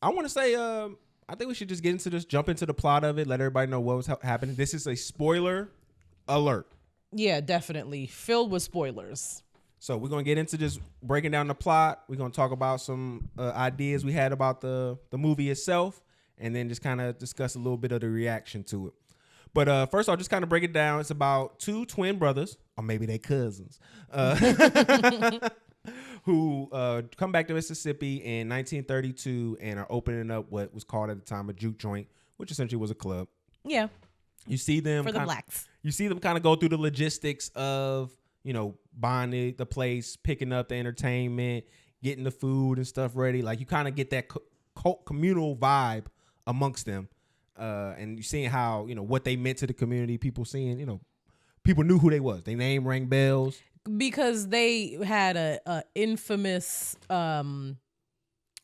I want to say, I think we should just get into this, jump into the plot of it, let everybody know what was happening. This is a spoiler alert. Yeah, definitely. Filled with spoilers. So we're going to get into just breaking down the plot. We're going to talk about some ideas we had about the movie itself, and then just kind of discuss a little bit of the reaction to it. But first, I'll just kind of break it down. It's about two twin brothers, or maybe they cousins, who come back to Mississippi in 1932 and are opening up what was called at the time a juke joint, which essentially was a club. Yeah. You see them for the blacks. You see them kind of go through the logistics of, buying the place, picking up the entertainment, getting the food and stuff ready. Like, you kind of get that communal vibe amongst them. And you're seeing how, what they meant to the community. People seeing, people knew who they was. Their name rang bells. Because they had a infamous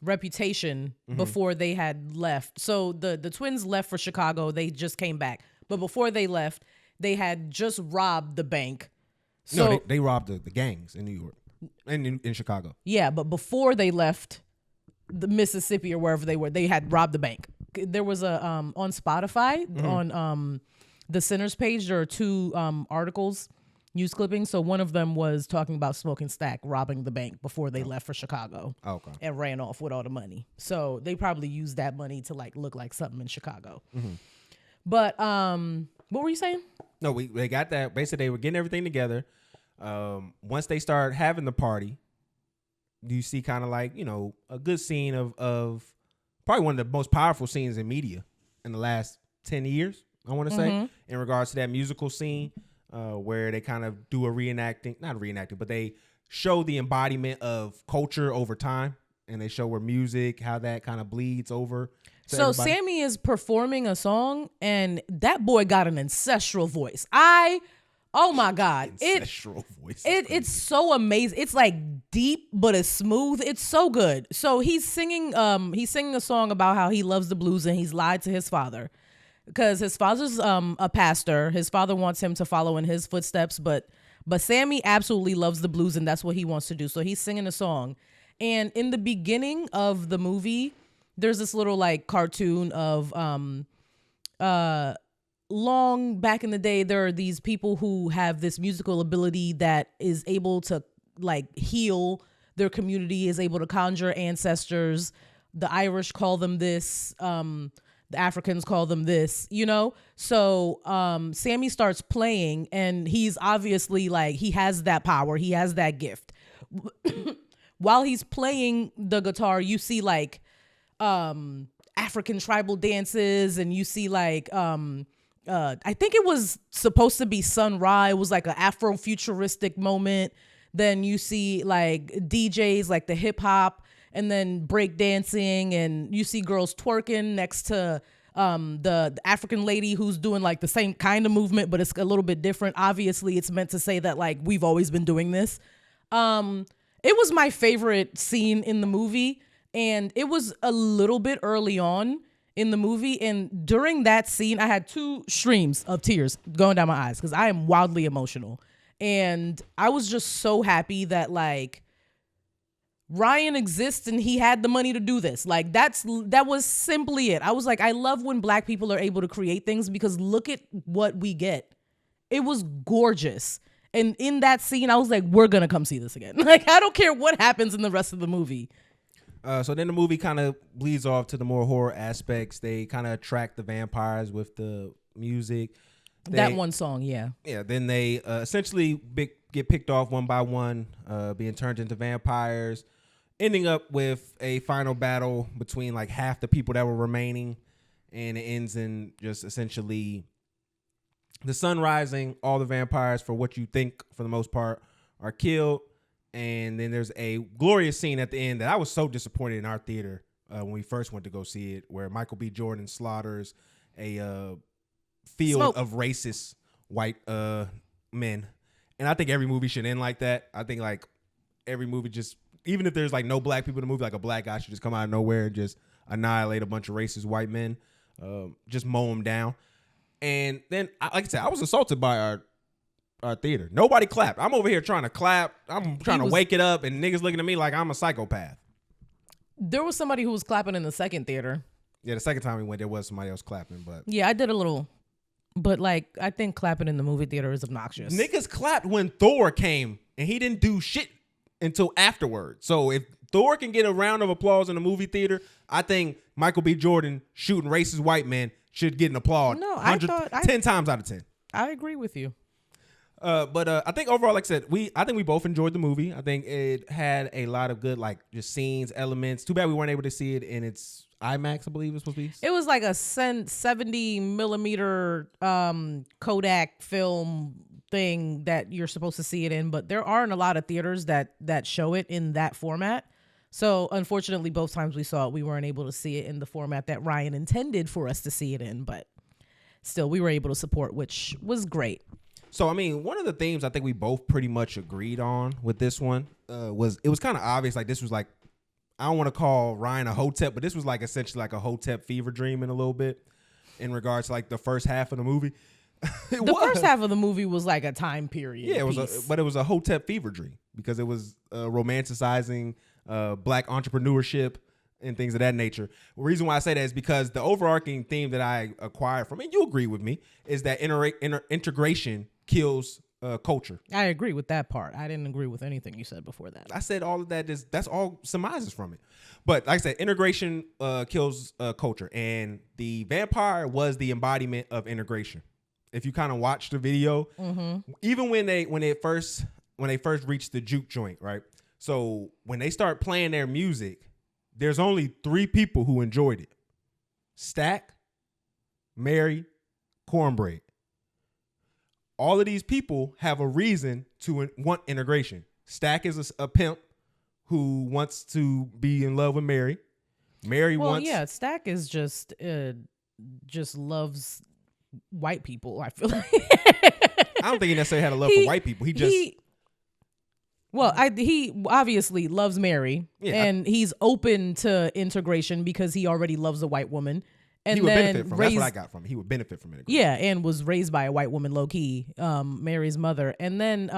reputation before they had left. So the twins left for Chicago. They just came back. But before they left, they had just robbed the bank. So, no, they robbed the gangs in New York and in Chicago. Yeah, but before they left the Mississippi or wherever they were, they had robbed the bank. There was a on Spotify on the Centers page. There are two articles, news clippings. So one of them was talking about Smoking Stack robbing the bank before they left for Chicago. Okay. And ran off with all the money. So they probably used that money to like look like something in Chicago. But what were you saying? No, they got that. Basically, they were getting everything together. Once they start having the party, you see kind of like, a good scene of probably one of the most powerful scenes in media in the last 10 years, I want to say, in regards to that musical scene where they kind of do not reenacting, but they show the embodiment of culture over time, and they show where music, how that kind of bleeds over. So everybody. Sammy is performing a song, and that boy got an ancestral voice. Oh my God. Ancestral voice. It's so amazing. It's like deep, but it's smooth. It's so good. So he's singing a song about how he loves the blues and he's lied to his father because his father's a pastor. His father wants him to follow in his footsteps, but Sammy absolutely loves the blues and that's what he wants to do. So he's singing a song. And in the beginning of the movie, there's this little like cartoon of long back in the day, there are these people who have this musical ability that is able to like heal their community, is able to conjure ancestors. The Irish call them this. The Africans call them this, So Sammy starts playing and he's obviously like, he has that power. He has that gift. While he's playing the guitar, you see like African tribal dances and you see like I think it was supposed to be Sun Ra. It was like an Afro-futuristic moment. Then you see like DJs, like the hip hop, and then break dancing, and you see girls twerking next to the African lady who's doing like the same kind of movement, but it's a little bit different. Obviously, it's meant to say that like we've always been doing this. It was my favorite scene in the movie, and it was a little bit early on in the movie, and during that scene I had two streams of tears going down my eyes because I am wildly emotional, and I was just so happy that like Ryan exists and he had the money to do this. Like that was simply it. I was like, I love when black people are able to create things because look at what we get. It was gorgeous. And in that scene I was like, we're gonna come see this again. Like I don't care what happens in the rest of the movie. So then the movie kind of bleeds off to the more horror aspects. They kind of attract the vampires with the music. That one song, yeah. Yeah, then they essentially get picked off one by one, being turned into vampires, ending up with a final battle between like half the people that were remaining, and it ends in just essentially the sun rising. All the vampires, for what you think for the most part, are killed. And then there's a glorious scene at the end that I was so disappointed in our theater when we first went to go see it, where Michael B. Jordan slaughters a field of racist white men. And I think every movie should end like that. I think like every movie just, even if there's like no black people in the movie, like a black guy should just come out of nowhere and just annihilate a bunch of racist white men, just mow them down. And then, like I said, I was assaulted by our theater. Nobody clapped. I'm over here trying to clap. I'm trying to wake it up, and niggas looking at me like I'm a psychopath. There was somebody who was clapping in the second theater. Yeah, the second time we went, there was somebody else clapping, but Yeah, I did a little, but like I think clapping in the movie theater is obnoxious. niggas clapped when Thor came, and he didn't do shit until afterward. So if Thor can get a round of applause in the movie theater, I think Michael B. Jordan shooting racist white men should get an applause. No, I thought 10 times out of 10. I agree with you. But I think overall, like I said, I think we both enjoyed the movie. I think it had a lot of good, like, just scenes, elements. Too bad we weren't able to see it in its IMAX, I believe it was supposed to be. It was like a 70 millimeter Kodak film thing that you're supposed to see it in, but there aren't a lot of theaters that show it in that format. So unfortunately, both times we saw it, we weren't able to see it in the format that Ryan intended for us to see it in, but still we were able to support, which was great. So, I mean, one of the themes I think we both pretty much agreed on with this one was kind of obvious. Like, this was like, I don't want to call Ryan a hotep, but this was like essentially like a hotep fever dream in a little bit in regards to like the first half of the movie. The first half of the movie was like a time period. Yeah, but it was a hotep fever dream because it was romanticizing black entrepreneurship and things of that nature. The reason why I say that is because the overarching theme that I acquired from, and you agree with me, is that integration kills culture. I agree with that part. I didn't agree with anything you said before that. I said all of that that's all surmises from it. But like I said, integration kills culture, and the vampire was the embodiment of integration. If you kind of watch the video, even when they first reached the juke joint, right? So when they start playing their music, there's only 3 people who enjoyed it: Stack, Mary, Cornbread. All of these people have a reason to want integration. Stack is a pimp who wants to be in love with Mary. Mary wants. Yeah, Stack is just loves white people. I feel like. I don't think he necessarily had a love for white people. He obviously loves Mary, and he's open to integration because he already loves a white woman. And he would benefit from. That's what I got from it. He would benefit from it. Yeah, and was raised by a white woman, low key, Mary's mother. And then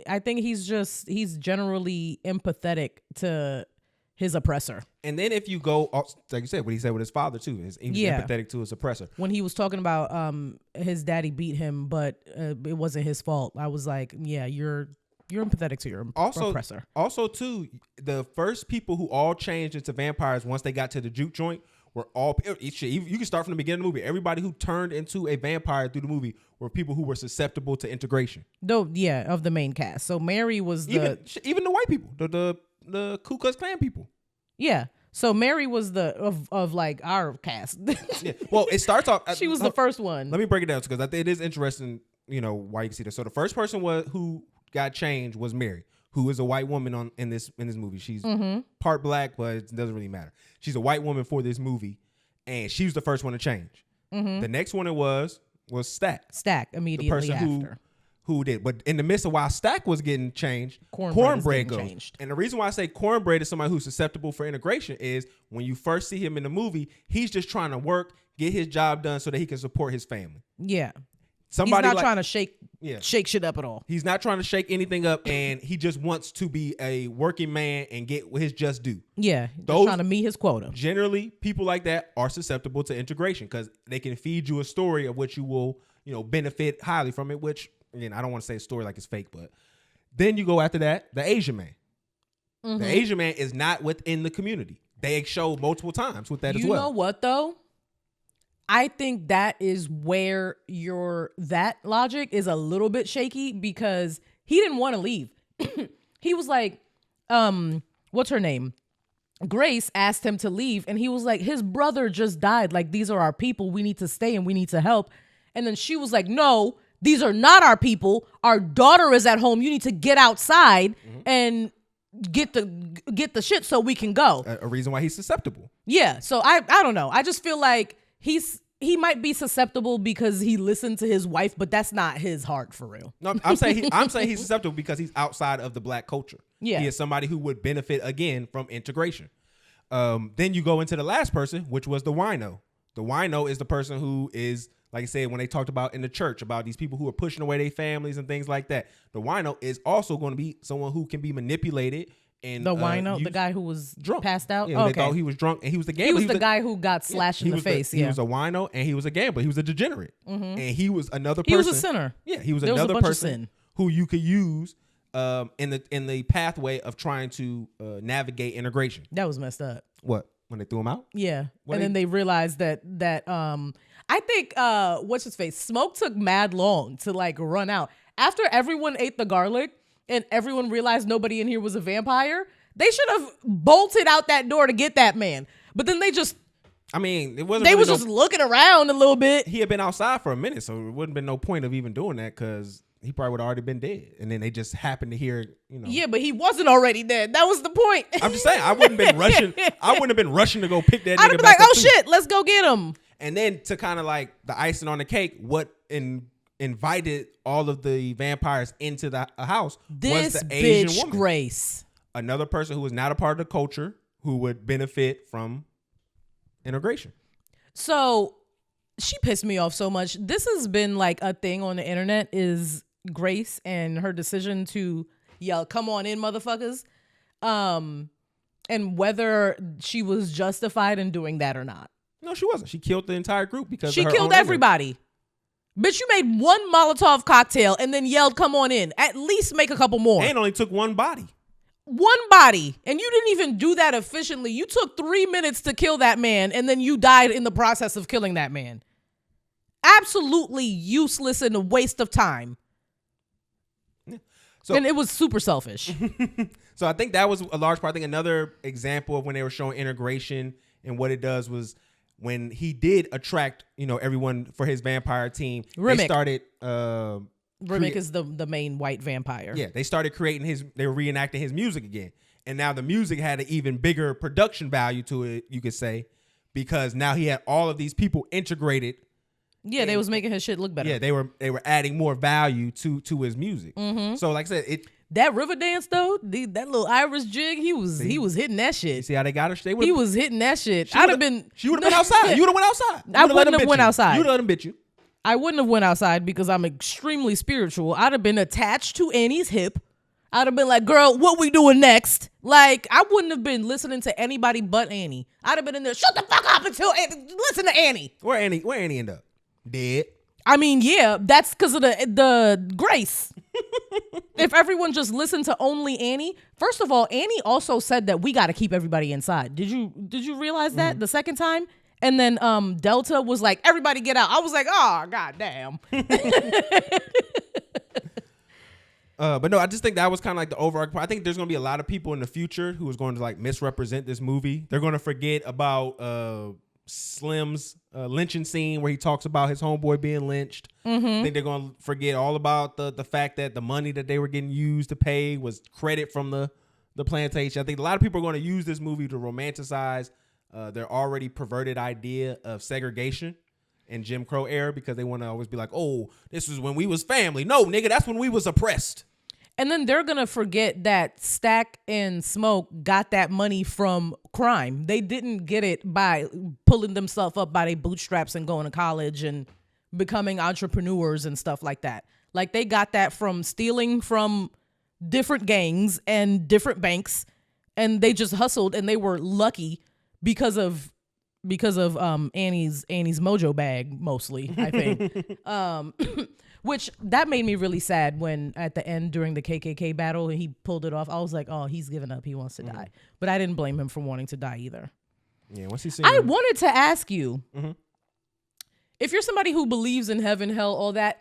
I think he's generally empathetic to his oppressor. And then if you go, like you said, what he said with his father too, he was empathetic to his oppressor. When he was talking about his daddy beat him, but it wasn't his fault, I was like, yeah, you're empathetic to your oppressor. Also, too, the first people who all changed into vampires once they got to the juke joint were all. You can start from the beginning of the movie. Everybody who turned into a vampire through the movie were people who were susceptible to integration. Though, yeah, of the main cast. So Mary was even the white people, the Ku Klux Klan people. Yeah. So Mary was of like our cast. Yeah. Well, it starts off. She was the first one. Let me break it down because I think it is interesting. You know why you can see this. So the first person who got changed was Mary, who is a white woman in this movie. She's part black, but it doesn't really matter. She's a white woman for this movie, and she was the first one to change. The next one was Stack. Stack immediately the person after. Who did. But in the midst of while Stack was getting changed, Cornbread goes. Changed. And the reason why I say Cornbread is somebody who's susceptible for integration is when you first see him in the movie, he's just trying to work, get his job done so that he can support his family. Yeah. Somebody he's not trying to shake shit up at all. He's not trying to shake anything up, and he just wants to be a working man and get his just due. Yeah, just trying to meet his quota. Generally, people like that are susceptible to integration because they can feed you a story of which you will, benefit highly from it. Which, again, I don't want to say a story like it's fake, but then you go after that, the Asian man. The Asian man is not within the community. They showed multiple times with that as well. You know what though? I think that is where that logic is a little bit shaky because he didn't want to leave. He was like, what's her name? Grace asked him to leave, and he was like, his brother just died. Like, these are our people. We need to stay and we need to help. And then she was like, no, these are not our people. Our daughter is at home. You need to get outside and get the shit so we can go. A reason why he's susceptible. Yeah. So I don't know. I just feel like he might be susceptible because he listened to his wife, but that's not his heart for real. No, I'm saying he's susceptible because he's outside of the black culture. Yeah. He is somebody who would benefit again from integration. Then you go into the last person, which was the wino. The wino is the person who is, like I said, when they talked about in the church about these people who are pushing away their families and things like that. The wino is also going to be someone who can be manipulated And the wino, the guy who was drunk, passed out. Yeah, they thought he was drunk, and he was the gambler. He was the guy who got slashed in the face. He was a wino, and he was a gambler. He was a degenerate, and he was another person. He was a sinner. Yeah, he was there another was a bunch person of sin. who you could use in the pathway of trying to navigate integration. That was messed up. What, when they threw him out? Yeah, then they realized that I think what's his face, Smoke took mad long to like run out after everyone ate the garlic and everyone realized nobody in here was a vampire. They should have bolted out that door to get that man, but then they just. I mean, it wasn't. They was just looking around a little bit. He had been outside for a minute, so it wouldn't have been no point of even doing that because he probably would have already been dead. And then they just happened to hear, Yeah, but he wasn't already dead. That was the point. I'm just saying, I wouldn't have been rushing. I wouldn't have been rushing to go pick that nigga I'd have been back like, up oh too. shit, let's go get him. And then to kind of like the icing on the cake, what invited all of the vampires into the house was the Asian bitch woman. Grace. Another person who was not a part of the culture who would benefit from integration. So she pissed me off so much. This has been like a thing on the internet is Grace and her decision to yell, "Come on in, motherfuckers." And whether she was justified in doing that or not. No, she wasn't. She killed the entire group because she of her killed own everybody. Bitch, you made one Molotov cocktail and then yelled, "Come on in." At least make a couple more. And only took one body. One body. And you didn't even do that efficiently. You took 3 minutes to kill that man and then you died in the process of killing that man. Absolutely useless and a waste of time. Yeah. So, and it was super selfish. So I think that was a large part. I think another example of when they were showing integration and what it does was when he did attract, everyone for his vampire team. Remick. They started Remick is the main white vampire. Yeah, they started creating they were reenacting his music again. And now the music had an even bigger production value to it, you could say, because now he had all of these people integrated. Yeah, they was making his shit look better. Yeah, they were adding more value to his music. Mm-hmm. So like I said, that river dance though, that little Irish jig, he was hitting that shit. You see how they got her? He was hitting that shit. She would have been outside. You would have went outside. I wouldn't have went outside. You would have let him bit you. I wouldn't have went outside because I'm extremely spiritual. I'd have been attached to Annie's hip. I'd have been like, girl, what we doing next? Like, I wouldn't have been listening to anybody but Annie. I'd have been in there, shut the fuck up until listen to Annie. Where Annie end up? Dead. I mean, yeah, that's because of the grace. If everyone just listened to only Annie, first of all, Annie also said that we got to keep everybody inside. Did you realize that the second time? And then Delta was like, everybody get out. I was like, oh, goddamn. But no, I just think that was kind of like the overarching part. I think there's going to be a lot of people in the future who is going to like misrepresent this movie. They're going to forget about Slim's lynching scene where he talks about his homeboy being lynched. Mm-hmm. I think they're going to forget all about the fact that the money that they were getting used to pay was credit from the plantation. I think a lot of people are going to use this movie to romanticize their already perverted idea of segregation in Jim Crow era because they want to always be like, oh, this is when we was family. No, nigga, that's when we was oppressed. And then they're going to forget that Stack and Smoke got that money from crime. They didn't get it by pulling themselves up by their bootstraps and going to college and becoming entrepreneurs and stuff like that. Like they got that from stealing from different gangs and different banks, and they just hustled and they were lucky because of Annie's mojo bag mostly, I think. Which that made me really sad when at the end during the KKK battle he pulled it off. I was like, oh, he's given up. He wants to die. But I didn't blame him for wanting to die either. Yeah, once he seen I wanted to ask you, if you're somebody who believes in heaven, hell, all that,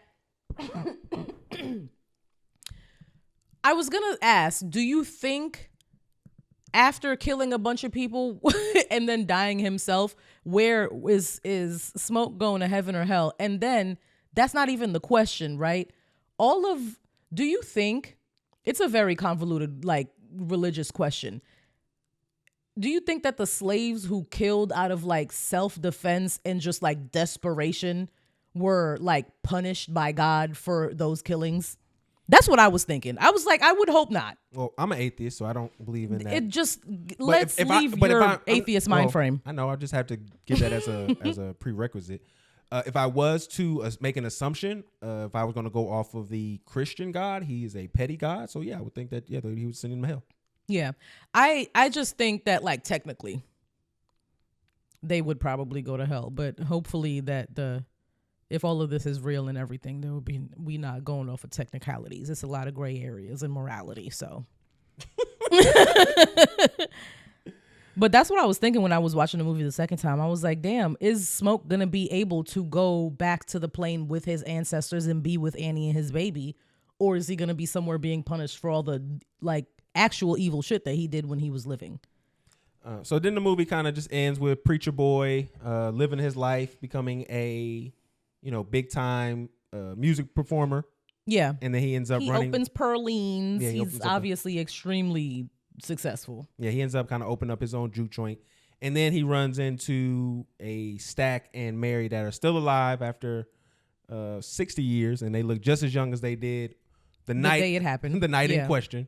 I was going to ask, do you think after killing a bunch of people and then dying himself, where is Smoke going to heaven or hell? And then that's not even the question, right? Do you think, it's a very convoluted, like, religious question. Do you think that the slaves who killed out of, like, self-defense and just, like, desperation were, like, punished by God for those killings? That's what I was thinking. I was like, I would hope not. Well, I'm an atheist, so I don't believe in that. It just, let's leave your atheist mind frame. I know, I just have to give that as a prerequisite. If I was to make an assumption, if I was going to go off of the Christian God, he is a petty God. So yeah, I would think that he would send him to hell. Yeah. I just think that like technically they would probably go to hell, but hopefully that if all of this is real and everything, there would be we not going off of technicalities. It's a lot of gray areas in morality, so But that's what I was thinking when I was watching the movie the second time. I was like, damn, is Smoke gonna be able to go back to the plane with his ancestors and be with Annie and his baby? Or is he gonna be somewhere being punished for all the like actual evil shit that he did when he was living? So then the movie kind of just ends with Preacher Boy living his life, becoming a, big time music performer. Yeah. And then he ends up running. He opens Perlene's. Yeah, He's obviously extremely successful. Yeah, he ends up kind of opening up his own juke joint. And then he runs into a Stack and Mary that are still alive after 60 years. And they look just as young as they did the day it happened. The night in question.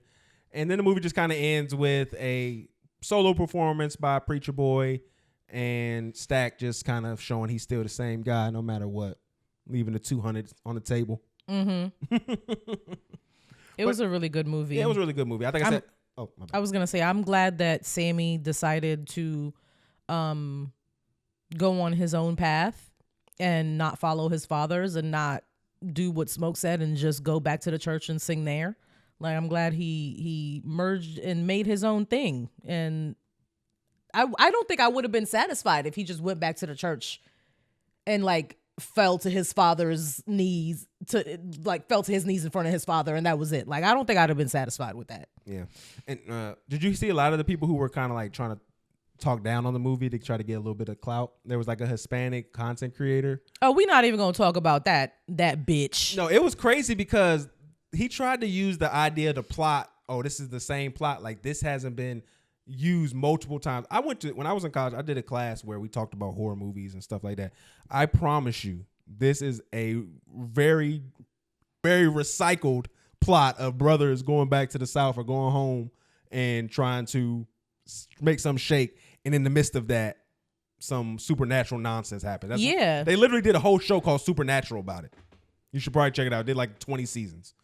And then the movie just kind of ends with a solo performance by Preacher Boy and Stack just kind of showing he's still the same guy no matter what, leaving the 200 on the table. Mm-hmm. It was a really good movie. Yeah, it was a really good movie. I think I was gonna say I'm glad that Sammy decided to go on his own path and not follow his father's and not do what Smoke said and just go back to the church and sing there. Like, I'm glad he merged and made his own thing. And I don't think I would have been satisfied if he just went back to the church and like fell to his father's knees fell to his knees in front of his father and that was it. Like, I don't think I'd have been satisfied with that. Yeah. And did you see a lot of the people who were kind of like trying to talk down on the movie to try to get a little bit of clout? There was like a Hispanic content creator. Oh, we're not even gonna talk about that bitch. No, it was crazy because he tried to use the idea to plot. Oh, this is the same plot. Like, this hasn't been used multiple times. When I was in college, I did a class where we talked about horror movies and stuff like that. I promise you, this is a very, very recycled plot of brothers going back to the South or going home and trying to make some shake. And in the midst of that, some supernatural nonsense happens. They literally did a whole show called Supernatural about it. You should probably check it out. It did like 20 seasons.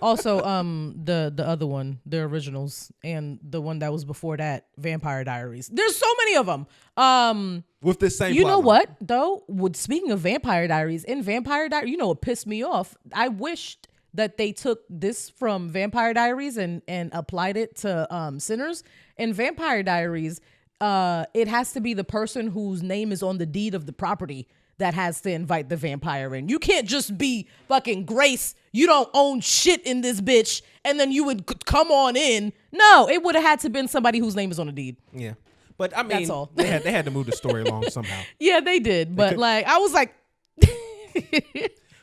Also, the other one, the originals, and the one that was before that, Vampire Diaries. There's so many of them. With this same, you know what though? Speaking of Vampire Diaries, in Vampire Diaries, you know what pissed me off? I wished that they took this from Vampire Diaries and applied it to Sinners. In Vampire Diaries, it has to be the person whose name is on the deed of the property that has to invite the vampire in. You can't just be fucking Grace. You don't own shit in this bitch, and then you would come on in. No, it would have had to been somebody whose name is on the deed. Yeah, but I mean, that's all. they had to move the story along somehow. Yeah, they did, but like I was like.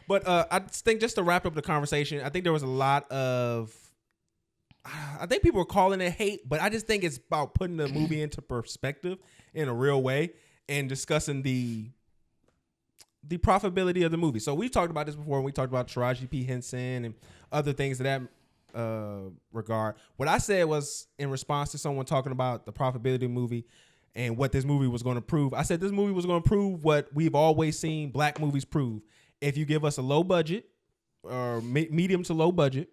But I think just to wrap up the conversation, I think there was a lot of. I think people were calling it hate, but I just think it's about putting the movie into perspective in a real way and discussing the profitability of the movie. So we've talked about this before when we talked about Taraji P. Henson and other things of that regard. What I said was in response to someone talking about the profitability of the movie and what this movie was going to prove. I said this movie was going to prove what we've always seen black movies prove. If you give us a low budget or medium to low budget,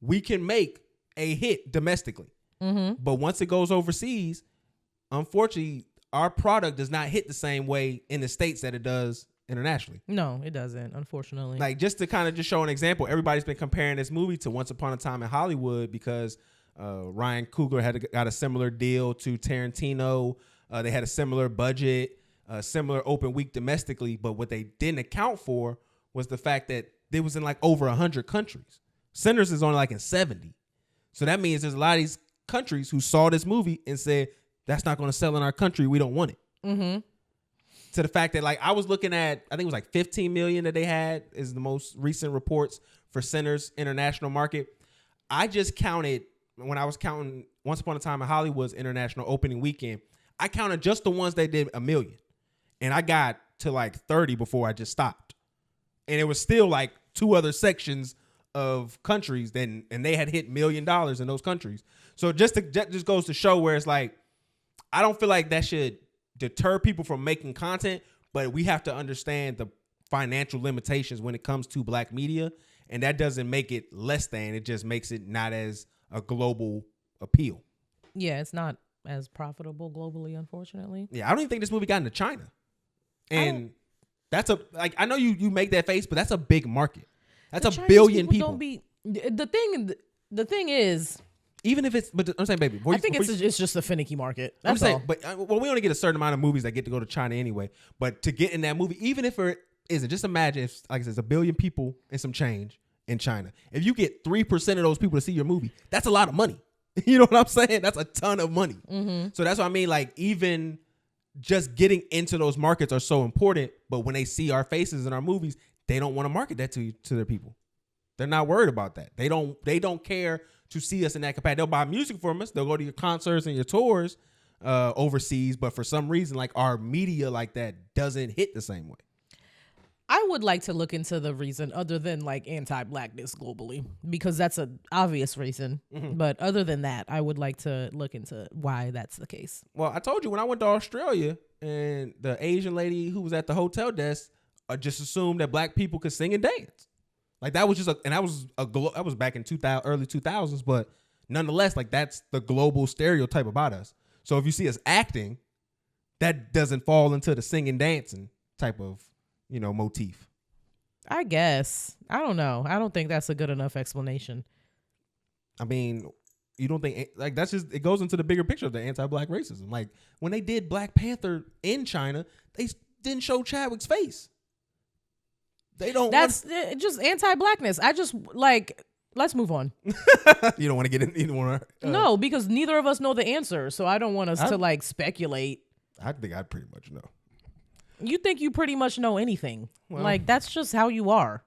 we can make a hit domestically. Mm-hmm. But once it goes overseas, unfortunately, our product does not hit the same way in the States that it does internationally. No, it doesn't, unfortunately. Like, just to kind of just show an example, everybody's been comparing this movie to Once Upon a Time in Hollywood because Ryan Coogler got a similar deal to Tarantino. They had a similar budget, similar open week domestically, but what they didn't account for was the fact that it was in like over 100 countries. Sinners is only like in 70. So that means there's a lot of these countries who saw this movie and said, that's not going to sell in our country. We don't want it. Mm-hmm. To the fact that, like, I was looking at, I think it was like 15 million that they had is the most recent reports for Sinners international market. I just counted, when I was counting Once Upon a Time in Hollywood's international opening weekend, I counted just the ones that did 1 million. And I got to like 30 before I just stopped. And it was still like 2 other sections of countries and they had hit $1 million in those countries. So that just goes to show where it's like, I don't feel like that should deter people from making content, but we have to understand the financial limitations when it comes to black media. And that doesn't make it less than, it just makes it not as a global appeal. Yeah, it's not as profitable globally, unfortunately. Yeah, I don't even think this movie got into China. And that's I know you make that face, but that's a big market. That's a billion people. Don't be the thing is, even if it's, but I'm saying, baby, I think it's just a finicky market. That's I'm saying, all. but we only get a certain amount of movies that get to go to China anyway. But to get in that movie, even if it isn't, just imagine if, like I said, it's a billion people and some change in China. If you get 3% of those people to see your movie, that's a lot of money. You know what I'm saying? That's a ton of money. Mm-hmm. So that's what I mean. Like, even just getting into those markets are so important. But when they see our faces in our movies, they don't want to market that to their people. They're not worried about that. They don't care to see us in that capacity. They'll buy music from us. They'll go to your concerts and your tours overseas. But for some reason, like, our media like that doesn't hit the same way. I would like to look into the reason other than like anti-blackness globally, because that's an obvious reason. Mm-hmm. But other than that, I would like to look into why that's the case. Well, I told you when I went to Australia and the Asian lady who was at the hotel desk just assumed that black people could sing and dance. Like, that was just that was back in early 2000s, but nonetheless, like, that's the global stereotype about us. So if you see us acting, that doesn't fall into the singing, dancing type of, motif. I guess. I don't know. I don't think that's a good enough explanation. I mean, you don't think, like, that's just, it goes into the bigger picture of the anti-black racism. Like, when they did Black Panther in China, they didn't show Chadwick's face. They don't. That's just anti-blackness. I just let's move on. You don't want to get in. You don't want to. No, because neither of us know the answer, so I don't want us to speculate. I think I pretty much know. You think you pretty much know anything? Well, that's just how you are.